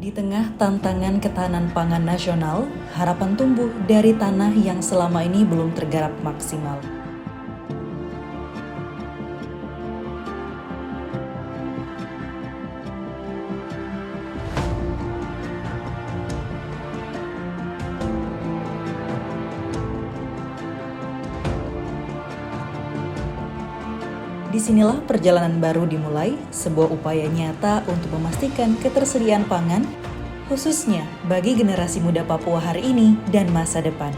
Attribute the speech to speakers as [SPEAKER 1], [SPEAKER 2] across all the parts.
[SPEAKER 1] Di tengah tantangan ketahanan pangan nasional, harapan tumbuh dari tanah yang selama ini belum tergarap maksimal. Disinilah perjalanan baru dimulai, sebuah upaya nyata untuk memastikan ketersediaan pangan, khususnya bagi generasi muda Papua hari ini dan masa depan.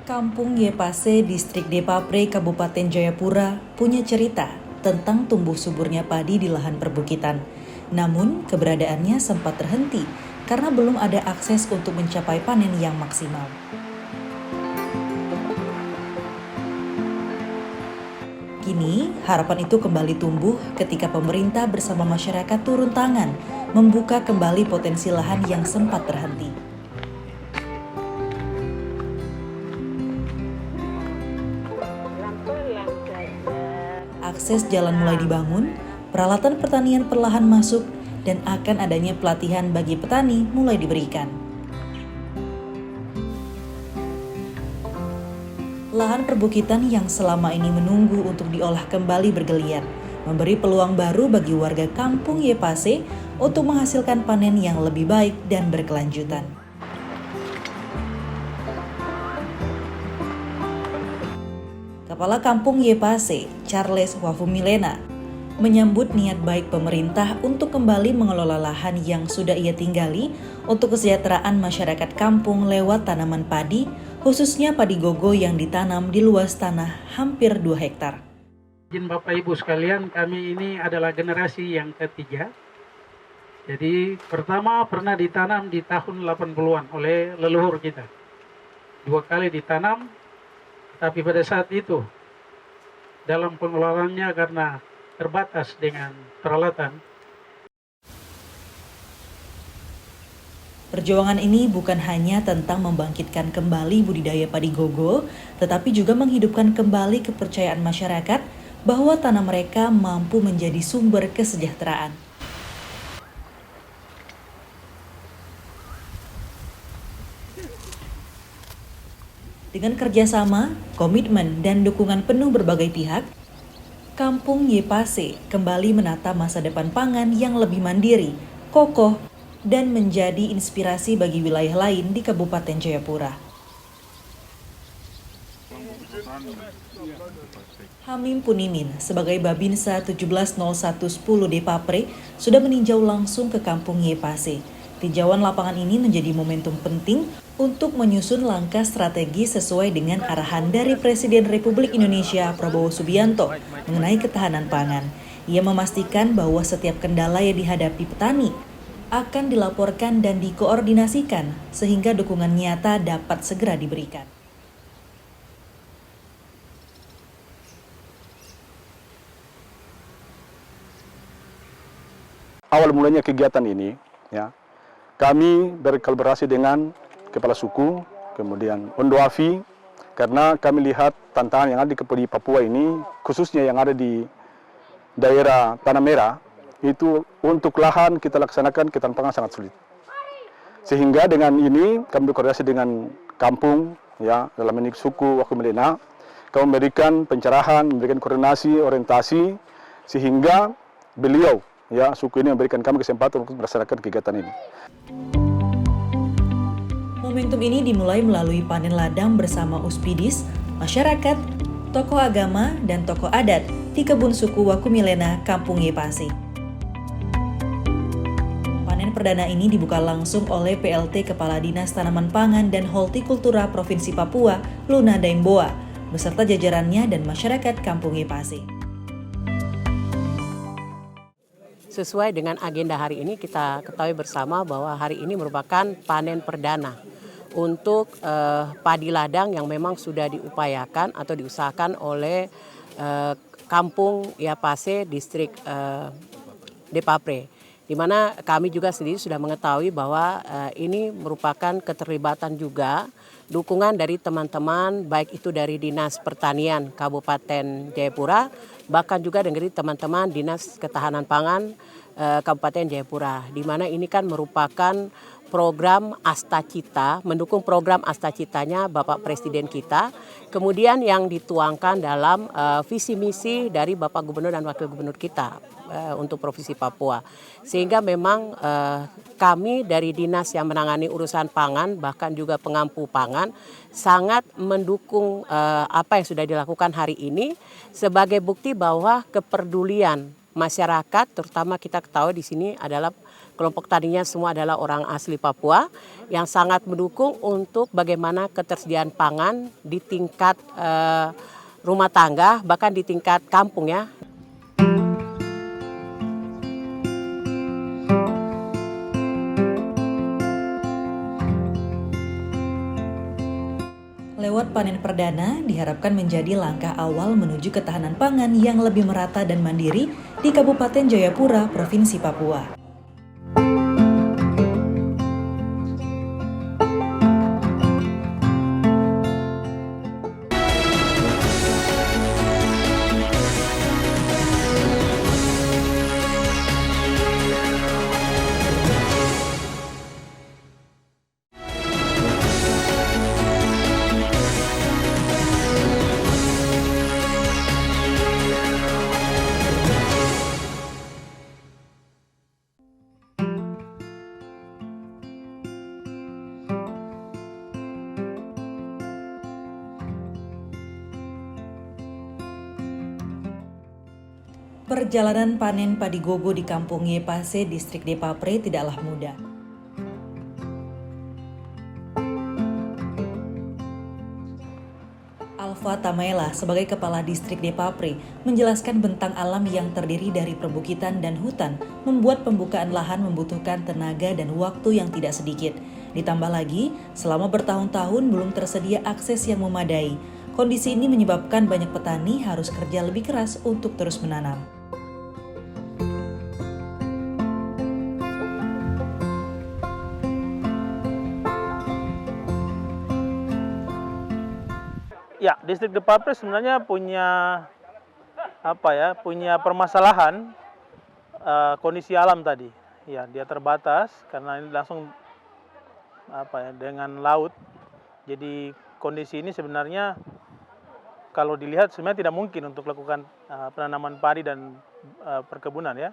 [SPEAKER 1] Kampung Yepase, Distrik Depapre, Kabupaten Jayapura, punya cerita tentang tumbuh suburnya padi di lahan perbukitan. Namun, keberadaannya sempat terhenti karena belum ada akses untuk mencapai panen yang maksimal. Kini, harapan itu kembali tumbuh ketika pemerintah bersama masyarakat turun tangan membuka kembali potensi lahan yang sempat terhenti. Akses jalan mulai dibangun, peralatan pertanian perlahan masuk, dan akan adanya pelatihan bagi petani mulai diberikan. Lahan perbukitan yang selama ini menunggu untuk diolah kembali bergeliat, memberi peluang baru bagi warga kampung Yepase untuk menghasilkan panen yang lebih baik dan berkelanjutan. Kepala Kampung Yepase, Charles Wafumilena, menyambut niat baik pemerintah untuk kembali mengelola lahan yang sudah ia tinggali untuk kesejahteraan masyarakat kampung lewat tanaman padi, khususnya padi gogo yang ditanam di luas tanah hampir 2 hektar.
[SPEAKER 2] Izin Bapak Ibu sekalian, kami ini adalah generasi yang ketiga. Jadi pertama pernah ditanam di tahun 80-an oleh leluhur kita. 2 kali ditanam, tapi pada saat itu dalam pengelolaannya karena terbatas dengan peralatan.
[SPEAKER 1] Perjuangan ini bukan hanya tentang membangkitkan kembali budidaya padi gogo, tetapi juga menghidupkan kembali kepercayaan masyarakat bahwa tanah mereka mampu menjadi sumber kesejahteraan. Dengan kerjasama, komitmen, dan dukungan penuh berbagai pihak, Kampung Yepase kembali menata masa depan pangan yang lebih mandiri, kokoh, dan menjadi inspirasi bagi wilayah lain di Kabupaten Jayapura. Hamim Punimin sebagai Babinsa 170110 Depapre sudah meninjau langsung ke Kampung Yepase. Tinjauan lapangan ini menjadi momentum penting untuk menyusun langkah strategi sesuai dengan arahan dari Presiden Republik Indonesia Prabowo Subianto mengenai ketahanan pangan. Ia memastikan bahwa setiap kendala yang dihadapi petani akan dilaporkan dan dikoordinasikan sehingga dukungan nyata dapat segera diberikan.
[SPEAKER 3] Awal mulanya kegiatan ini, kami berkolaborasi dengan Kepala Suku, kemudian Ondoafi, karena kami lihat tantangan yang ada di Papua ini, khususnya yang ada di daerah Tanah Merah, itu untuk lahan kita laksanakan ketahanan pangan sangat sulit. Sehingga dengan ini kami berkoordinasi dengan kampung, dalam ini suku Wafumilena, kami memberikan pencerahan, memberikan koordinasi, orientasi, sehingga beliau, suku ini memberikan kami kesempatan untuk melaksanakan kegiatan ini.
[SPEAKER 1] Momentum ini dimulai melalui panen ladang bersama Uspidis, masyarakat, tokoh agama, dan tokoh adat di kebun suku Wafumilena, Kampung Yepase. Panen perdana ini dibuka langsung oleh PLT Kepala Dinas Tanaman Pangan dan Hortikultura Provinsi Papua, Luna Daimboa, beserta jajarannya dan masyarakat Kampung Yepase.
[SPEAKER 4] Sesuai dengan agenda hari ini, kita ketahui bersama bahwa hari ini merupakan panen perdana untuk padi ladang yang memang sudah diupayakan atau diusahakan oleh Kampung Yepase, Distrik Depapre. di mana kami juga sendiri sudah mengetahui bahwa ini merupakan keterlibatan juga dukungan dari teman-teman baik itu dari Dinas Pertanian Kabupaten Jayapura, bahkan juga dari teman-teman Dinas Ketahanan Pangan Kabupaten Jayapura, di mana ini kan merupakan program Astacita, mendukung program Astacitanya Bapak Presiden kita, kemudian yang dituangkan dalam visi misi dari Bapak Gubernur dan Wakil Gubernur kita untuk Provinsi Papua. Sehingga memang kami dari dinas yang menangani urusan pangan, bahkan juga pengampu pangan, sangat mendukung apa yang sudah dilakukan hari ini sebagai bukti bahwa kepedulian masyarakat, terutama kita ketahui di sini adalah kelompok taninya semua adalah orang asli Papua yang sangat mendukung untuk bagaimana ketersediaan pangan di tingkat rumah tangga, bahkan di tingkat kampung ya.
[SPEAKER 1] Lewat panen perdana diharapkan menjadi langkah awal menuju ketahanan pangan yang lebih merata dan mandiri di Kabupaten Jayapura, Provinsi Papua. Perjalanan panen padi gogo di Kampung Yepase, Distrik Depapre tidaklah mudah. Alfa Tamaela sebagai Kepala Distrik Depapre menjelaskan bentang alam yang terdiri dari perbukitan dan hutan membuat pembukaan lahan membutuhkan tenaga dan waktu yang tidak sedikit. Ditambah lagi, selama bertahun-tahun belum tersedia akses yang memadai. Kondisi ini menyebabkan banyak petani harus kerja lebih keras untuk terus menanam.
[SPEAKER 5] Ya, Distrik Depapre sebenarnya punya punya permasalahan kondisi alam tadi. Ya, dia terbatas karena ini langsung dengan laut. Jadi kondisi ini sebenarnya kalau dilihat sebenarnya tidak mungkin untuk lakukan penanaman padi dan perkebunan ya.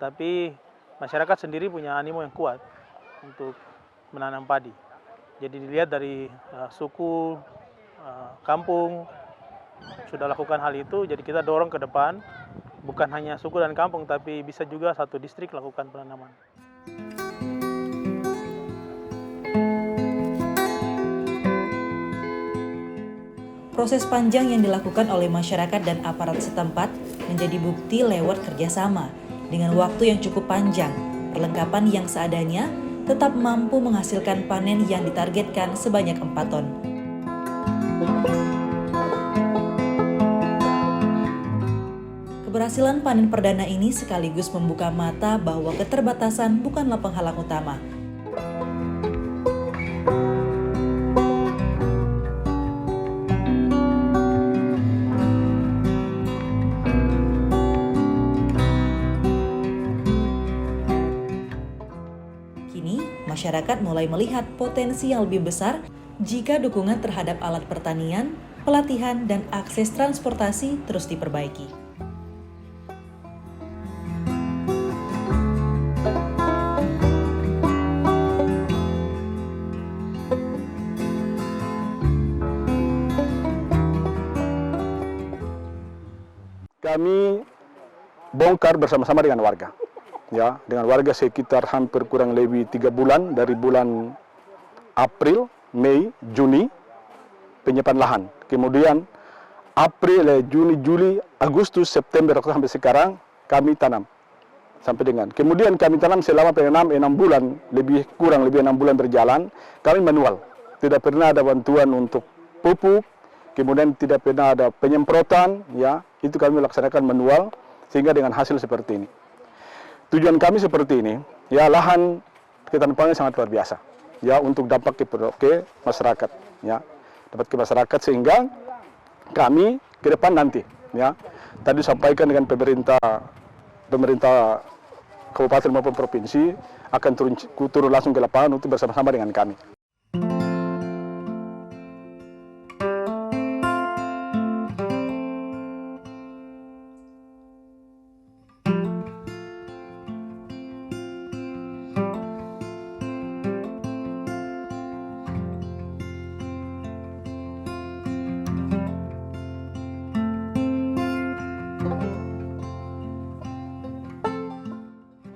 [SPEAKER 5] Tapi masyarakat sendiri punya animo yang kuat untuk menanam padi. Jadi dilihat dari suku kampung sudah lakukan hal itu, jadi kita dorong ke depan bukan hanya suku dan kampung tapi bisa juga satu distrik lakukan penanaman.
[SPEAKER 1] Proses panjang yang dilakukan oleh masyarakat dan aparat setempat menjadi bukti lewat kerjasama. Dengan waktu yang cukup panjang, perlengkapan yang seadanya tetap mampu menghasilkan panen yang ditargetkan sebanyak 4 ton. Keberhasilan panen perdana ini sekaligus membuka mata bahwa keterbatasan bukanlah penghalang utama. Kini, masyarakat mulai melihat potensi yang lebih besar jika dukungan terhadap alat pertanian, pelatihan, dan akses transportasi terus diperbaiki.
[SPEAKER 3] Kami bongkar bersama-sama dengan warga. Ya, dengan warga sekitar hampir kurang lebih 3 bulan, dari bulan April, Mei, Juni, penyiapan lahan. Kemudian April, Juni, Juli, Agustus, September sampai sekarang kami tanam sampai dengan. Kemudian kami tanam selama 6 bulan, lebih kurang 6 bulan berjalan, kami manual. Tidak pernah ada bantuan untuk pupuk, kemudian tidak pernah ada penyemprotan, ya, itu kami laksanakan manual sehingga dengan hasil seperti ini. tujuan kami seperti ini, ya lahan ketahanan pangan sangat luar biasa, ya untuk dampak ke masyarakat, ya dapat ke masyarakat sehingga kami ke depan nanti, ya tadi sampaikan dengan pemerintah kabupaten maupun provinsi akan turun langsung ke lapangan untuk bersama-sama dengan kami.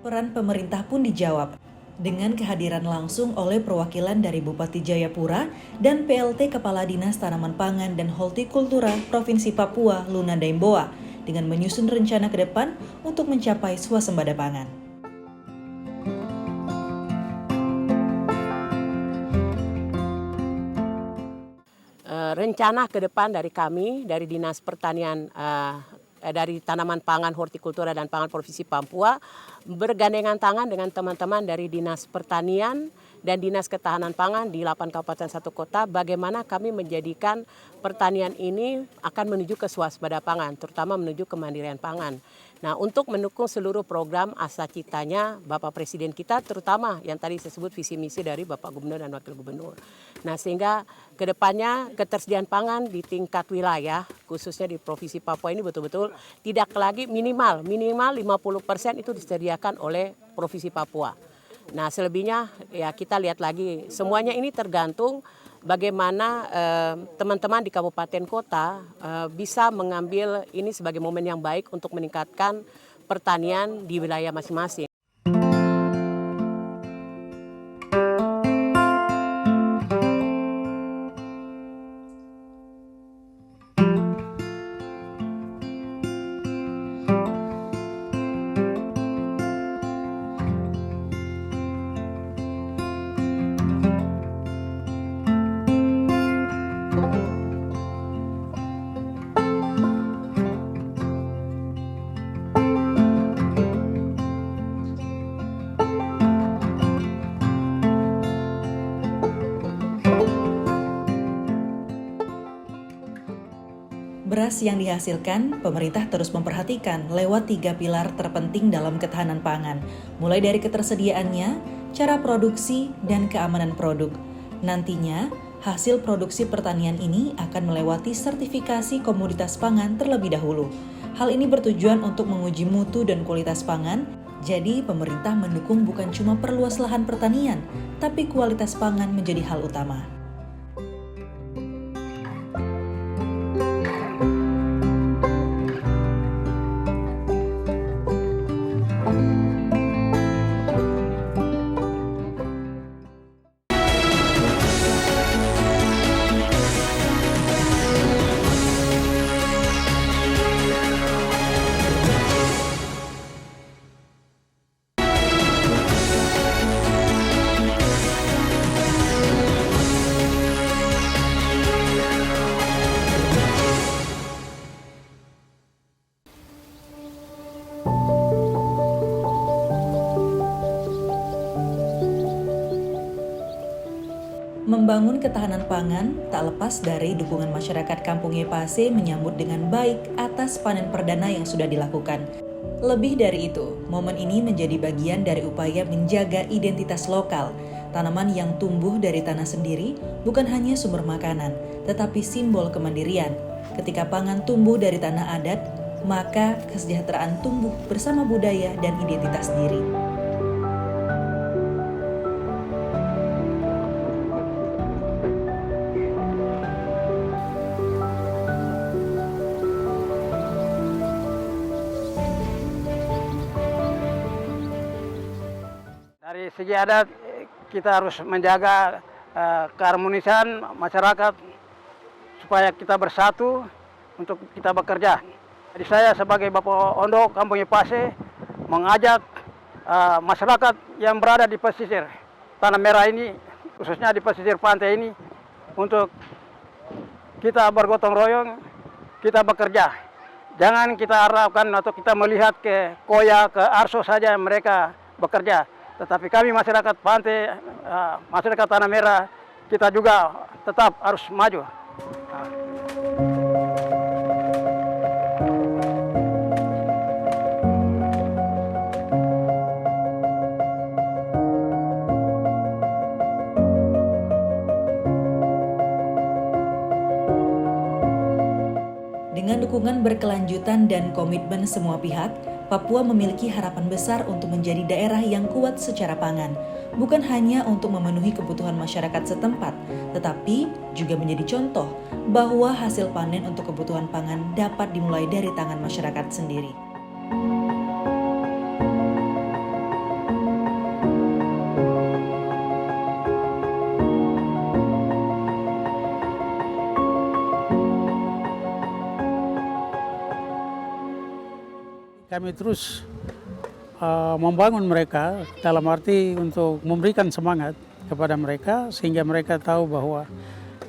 [SPEAKER 1] Peran pemerintah pun dijawab dengan kehadiran langsung oleh perwakilan dari Bupati Jayapura dan PLT Kepala Dinas Tanaman Pangan dan Hortikultura Provinsi Papua, Luna Daimboa, dengan menyusun rencana ke depan untuk mencapai swasembada pangan.
[SPEAKER 4] Rencana ke depan dari kami, dari Dinas Pertanian, dari Tanaman Pangan, Hortikultura dan Pangan Provinsi Papua, bergandengan tangan dengan teman-teman dari Dinas Pertanian dan Dinas Ketahanan Pangan di 8 kabupaten 1 kota, bagaimana kami menjadikan pertanian ini akan menuju ke swasembada pangan, terutama menuju kemandirian pangan. Nah, untuk mendukung seluruh program asa citanya Bapak Presiden kita, terutama yang tadi saya sebut visi misi dari Bapak Gubernur dan Wakil Gubernur. Nah, sehingga kedepannya ketersediaan pangan di tingkat wilayah, khususnya di Provinsi Papua ini betul-betul tidak lagi minimal 50% itu disediakan oleh Provinsi Papua. Nah, selebihnya ya kita lihat lagi, semuanya ini tergantung bagaimana teman-teman di kabupaten kota bisa mengambil ini sebagai momen yang baik untuk meningkatkan pertanian di wilayah masing-masing.
[SPEAKER 1] Beras yang dihasilkan, pemerintah terus memperhatikan lewat 3 pilar terpenting dalam ketahanan pangan, mulai dari ketersediaannya, cara produksi, dan keamanan produk. Nantinya, hasil produksi pertanian ini akan melewati sertifikasi komoditas pangan terlebih dahulu. Hal ini bertujuan untuk menguji mutu dan kualitas pangan, jadi pemerintah mendukung bukan cuma perluas lahan pertanian, tapi kualitas pangan menjadi hal utama. Membangun ketahanan pangan tak lepas dari dukungan masyarakat Kampung Yepase menyambut dengan baik atas panen perdana yang sudah dilakukan. Lebih dari itu, momen ini menjadi bagian dari upaya menjaga identitas lokal. Tanaman yang tumbuh dari tanah sendiri bukan hanya sumber makanan, tetapi simbol kemandirian. Ketika pangan tumbuh dari tanah adat, maka kesejahteraan tumbuh bersama budaya dan identitas diri.
[SPEAKER 6] Dari segi adat kita harus menjaga keharmonisan masyarakat supaya kita bersatu untuk kita bekerja. Jadi saya sebagai Bapak Ondo Kampung Yepase mengajak masyarakat yang berada di pesisir Tanah Merah ini, khususnya di pesisir pantai ini, untuk kita bergotong royong, kita bekerja. Jangan kita harapkan atau kita melihat ke Koya, ke Arso saja mereka bekerja. Tetapi kami masyarakat pantai, masyarakat Tanah Merah, kita juga tetap harus maju.
[SPEAKER 1] Dengan dukungan berkelanjutan dan komitmen semua pihak, Papua memiliki harapan besar untuk menjadi daerah yang kuat secara pangan, bukan hanya untuk memenuhi kebutuhan masyarakat setempat, tetapi juga menjadi contoh bahwa hasil panen untuk kebutuhan pangan dapat dimulai dari tangan masyarakat sendiri.
[SPEAKER 2] Kami terus membangun mereka dalam arti untuk memberikan semangat kepada mereka sehingga mereka tahu bahwa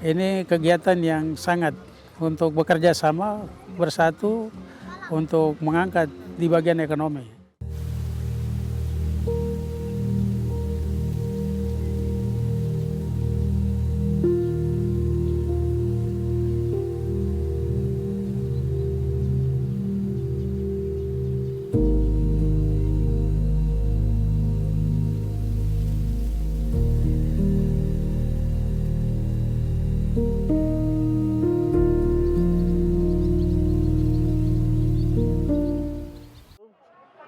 [SPEAKER 2] ini kegiatan yang sangat untuk bekerja sama, bersatu untuk mengangkat di bagian ekonomi.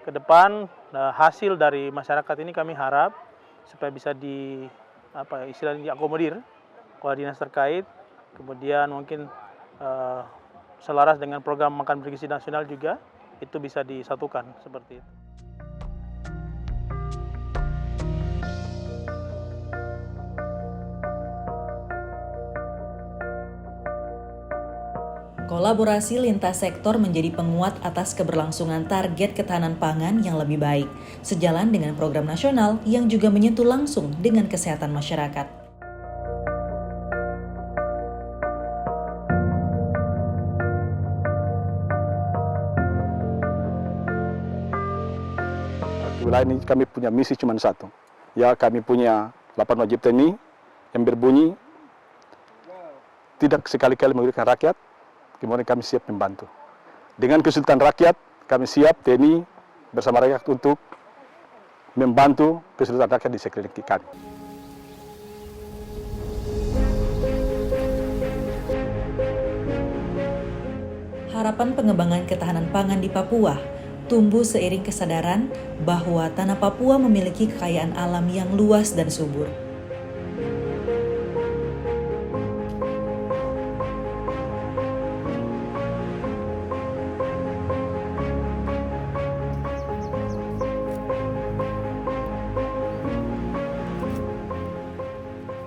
[SPEAKER 5] Ke depan hasil dari masyarakat ini kami harap supaya bisa istilahnya diakomodir oleh dinas terkait, kemudian mungkin selaras dengan program makan bergizi nasional juga itu bisa disatukan seperti itu.
[SPEAKER 1] Kolaborasi lintas sektor menjadi penguat atas keberlangsungan target ketahanan pangan yang lebih baik, sejalan dengan program nasional yang juga menyentuh langsung dengan kesehatan masyarakat.
[SPEAKER 3] Wilayah ini kami punya misi cuma satu. Ya, kami punya 8 wajib TNI yang berbunyi tidak sekali-kali merugikan rakyat, kemudian kami siap membantu. Dengan kesulitan rakyat, kami siap TNI bersama rakyat untuk membantu kesulitan rakyat di sekeliling kami.
[SPEAKER 1] Harapan pengembangan ketahanan pangan di Papua tumbuh seiring kesadaran bahwa tanah Papua memiliki kekayaan alam yang luas dan subur.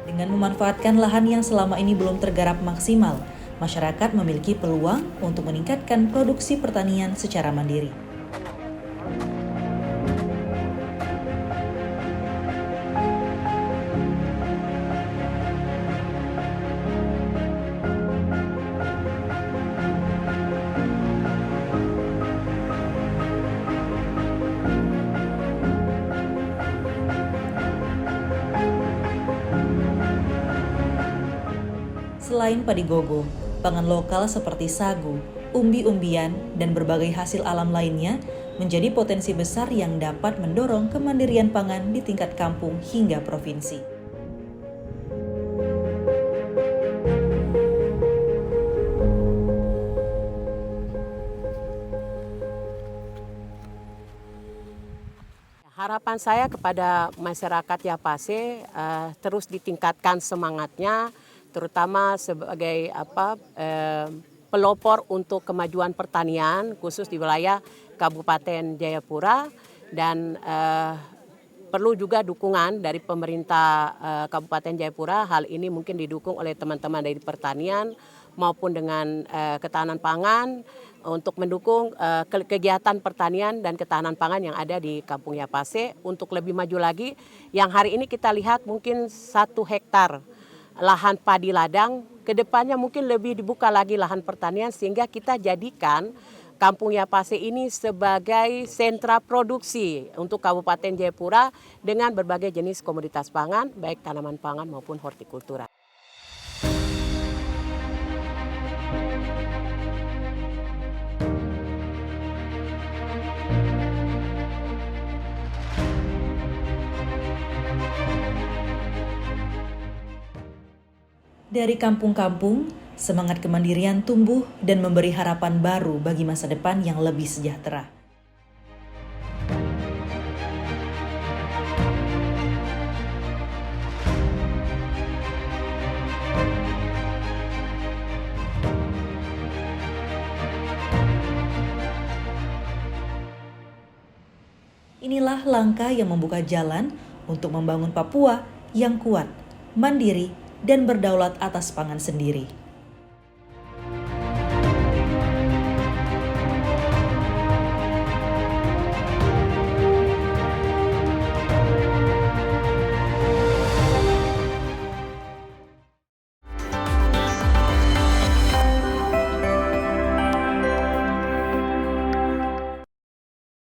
[SPEAKER 1] Dengan memanfaatkan lahan yang selama ini belum tergarap maksimal, masyarakat memiliki peluang untuk meningkatkan produksi pertanian secara mandiri. Selain padi gogo, pangan lokal seperti sagu, umbi-umbian, dan berbagai hasil alam lainnya menjadi potensi besar yang dapat mendorong kemandirian pangan di tingkat kampung hingga provinsi.
[SPEAKER 4] Harapan saya kepada masyarakat Yapase terus ditingkatkan semangatnya, terutama sebagai pelopor untuk kemajuan pertanian khusus di wilayah Kabupaten Jayapura, dan perlu juga dukungan dari pemerintah Kabupaten Jayapura. Hal ini mungkin didukung oleh teman-teman dari pertanian maupun dengan ketahanan pangan untuk mendukung kegiatan pertanian dan ketahanan pangan yang ada di Kampung Yapase untuk lebih maju lagi. Yang hari ini kita lihat mungkin 1 hektar lahan padi ladang, kedepannya mungkin lebih dibuka lagi lahan pertanian sehingga kita jadikan Kampung Yapase ini sebagai sentra produksi untuk Kabupaten Jayapura dengan berbagai jenis komoditas pangan, baik tanaman pangan maupun hortikultura.
[SPEAKER 1] Dari kampung-kampung, semangat kemandirian tumbuh dan memberi harapan baru bagi masa depan yang lebih sejahtera. Inilah langkah yang membuka jalan untuk membangun Papua yang kuat, mandiri, dan berdaulat atas pangan sendiri.